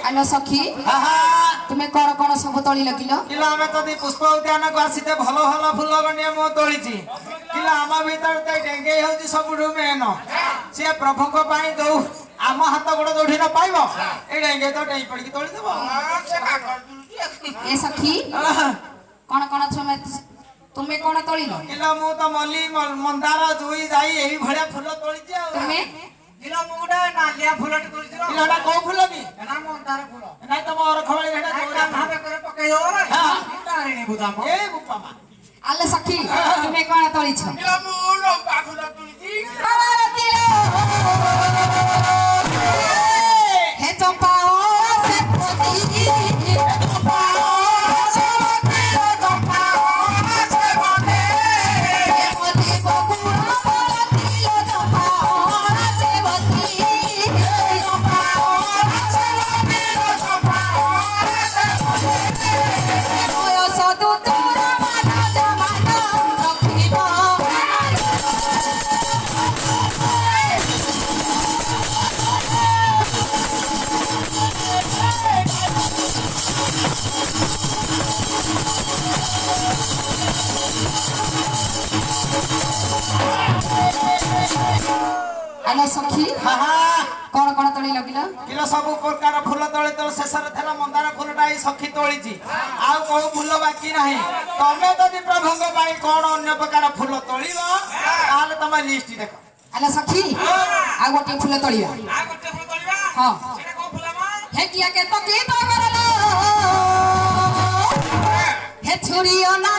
आलो सखी तुम्हें कौन कौन सब तोली लगिल किला आमे तो पुष्प उद्यान को आसीते भलो भलो फूल गनिया मो तोलीची किला आम भीतर ते डेंगे होची सबुठु मेन से प्रभु को पाई दो आम हाथ गोड़ जोठी न पाइबो ए डेंगे तो डेई पड़ी तोली देबो से का कर दुलुची ए सखी कौन तुम्हें कौन तोलिल किला मु तो मल्ली मंदार जुई जाई एही भड़िया फूल तोलीची तुम्हें किला मुडा नालिया फूल तोलीची किलाटा को फूल की ना मंदार फूल ना तो मोर खवळी हेडा जोरा भाबे करे पकई हो रे हां तारिणी बुदाम ए बुप्पा आले सखी तुम्हें कौन तोली छ किला मु लंका फूल तोलीची हे चंपा से पोती चंपा आलो सखी कौन कौन तोली लगिल किलो सब प्रकार फूल तोली तो शेष थेला मंदार फूलटा ही सखी तोलीची आउ को फूल बाकी नाही तमे जदि प्रभु को पाई कोन अन्य प्रकार फूल तोलीबो ताले तमे लिस्ट देखो आलो सखी आ गोटे फूल तोलिया आ गोटे फूल तोलीबा हां सेटा को फूल मा हे किया के तो की तो करलो हे छुरियो ना